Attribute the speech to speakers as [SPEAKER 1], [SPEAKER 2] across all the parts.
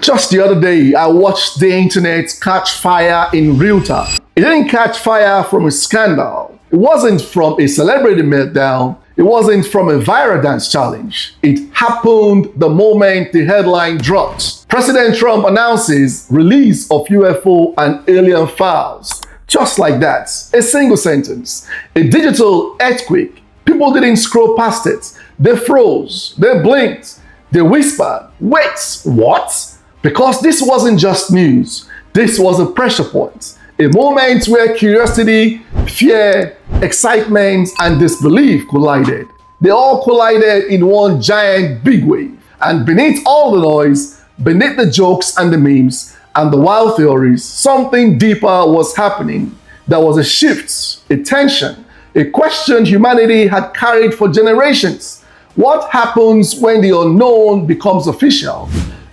[SPEAKER 1] Just the other day, I watched the internet catch fire in real time. It didn't catch fire from a scandal. It wasn't from a celebrity meltdown. It wasn't from a viral dance challenge. It happened the moment the headline dropped. President Trump announces release of UFO and alien files. Just like that, a single sentence, a digital earthquake. People didn't scroll past it. They froze, they blinked, they whispered, wait, what? Because this wasn't just news. This was a pressure point. A moment where curiosity, fear, excitement, and disbelief collided. They all collided in one giant big wave. And beneath all the noise, beneath the jokes and the memes, and the wild theories, something deeper was happening. There was a shift, a tension, a question humanity had carried for generations. What happens when the unknown becomes official?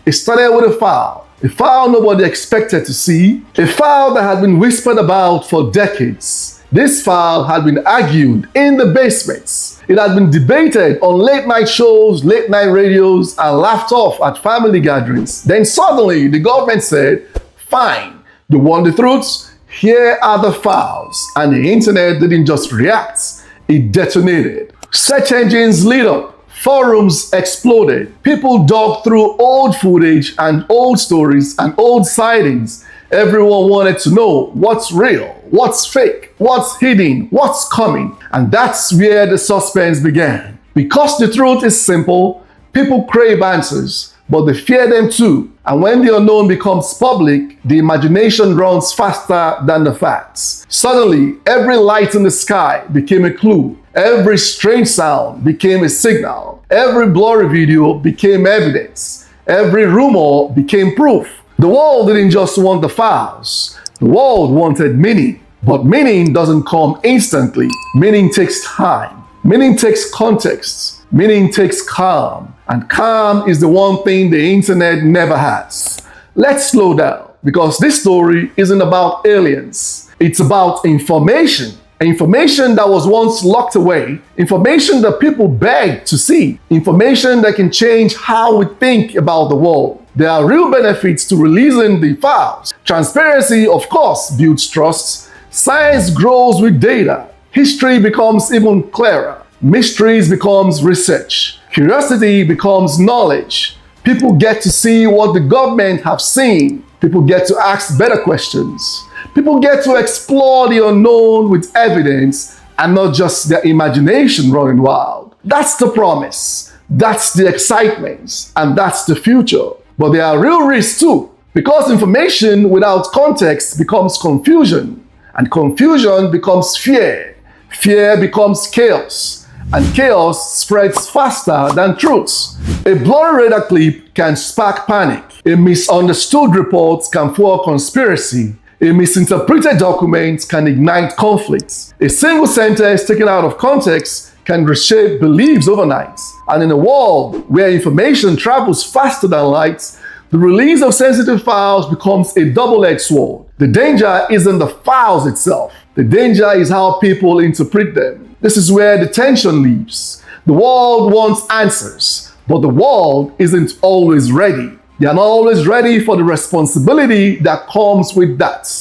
[SPEAKER 1] It started with a file nobody expected to see, a file that had been whispered about for decades. This file had been argued in the basements. It had been debated on late night shows, late night radios, and laughed off at family gatherings. Then suddenly the government said, fine, you want the truth? Here are the files. And the internet didn't just react, it detonated. Search engines lit up. Forums exploded. People dug through old footage and old stories and old sightings. Everyone wanted to know what's real, what's fake, what's hidden, what's coming. And that's where the suspense began. Because the truth is simple, people crave answers, but they fear them too. And when the unknown becomes public, the imagination runs faster than the facts. Suddenly, every light in the sky became a clue. Every strange sound became a signal. Every blurry video became evidence. Every rumor became proof. The world didn't just want the files. The world wanted meaning. But meaning doesn't come instantly. Meaning takes time. Meaning takes context. Meaning takes calm. And calm is the one thing the internet never has. Let's slow down, because this story isn't about aliens. It's about information. Information that was once locked away, information that people begged to see, information that can change how we think about the world. There are real benefits to releasing the files. Transparency, of course, builds trust. Science grows with data. History becomes even clearer. Mysteries becomes research. Curiosity becomes knowledge. People get to see what the government have seen. People get to ask better questions. People get to explore the unknown with evidence and not just their imagination running wild. That's the promise. That's the excitement. And that's the future. But there are real risks too, because information without context becomes confusion, and confusion becomes fear. Fear becomes chaos, and chaos spreads faster than truth. A blurry radar clip can spark panic. A misunderstood report can fuel conspiracy. A misinterpreted document can ignite conflicts. A single sentence taken out of context can reshape beliefs overnight. And in a world where information travels faster than light, the release of sensitive files becomes a double-edged sword. The danger isn't the files itself. The danger is how people interpret them. This is where the tension lives. The world wants answers, but the world isn't always ready. They are not always ready for the responsibility that comes with that.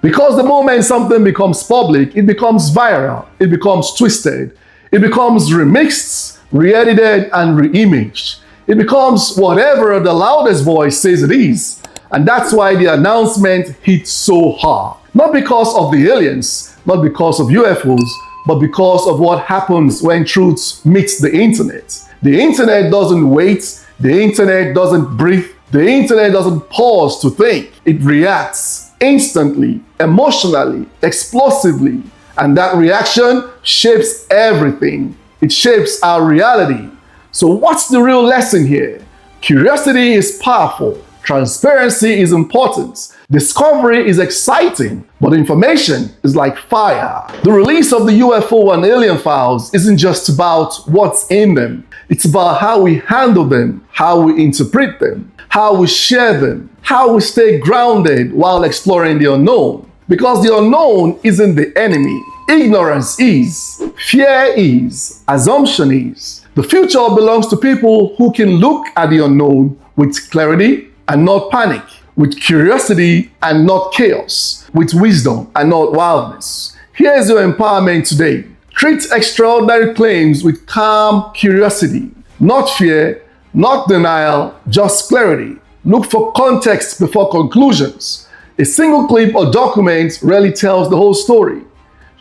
[SPEAKER 1] Because the moment something becomes public, it becomes viral, it becomes twisted, it becomes remixed, re-edited, and re-imaged. It becomes whatever the loudest voice says it is. And that's why the announcement hit so hard. Not because of the aliens, not because of UFOs, but because of what happens when truth meets the internet. The internet doesn't wait, the internet doesn't breathe, the internet doesn't pause to think. It reacts instantly, emotionally, explosively, and that reaction shapes everything. It shapes our reality. So what's the real lesson here? Curiosity is powerful. Transparency is important. Discovery is exciting, but information is like fire. The release of the UFO and alien files isn't just about what's in them. It's about how we handle them, how we interpret them, how we share them, how we stay grounded while exploring the unknown. Because the unknown isn't the enemy. Ignorance is. Fear is. Assumption is. The future belongs to people who can look at the unknown with clarity, and not panic, with curiosity and not chaos, with wisdom and not wildness. Here is your empowerment today. Treat extraordinary claims with calm curiosity, not fear, not denial, just clarity. Look for context before conclusions. A single clip or document rarely tells the whole story.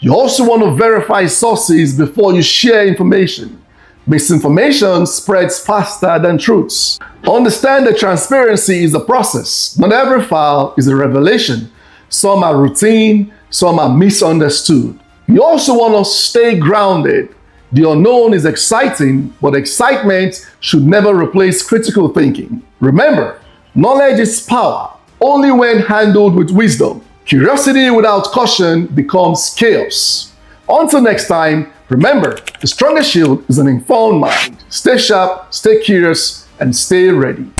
[SPEAKER 1] You also want to verify sources before you share information. Misinformation spreads faster than truths. Understand that transparency is a process. Not every file is a revelation. Some are routine, some are misunderstood. You also want to stay grounded. The unknown is exciting, but excitement should never replace critical thinking. Remember, knowledge is power, only when handled with wisdom. Curiosity without caution becomes chaos. Until next time, remember, the strongest shield is an informed mind. Stay sharp, stay curious, and stay ready.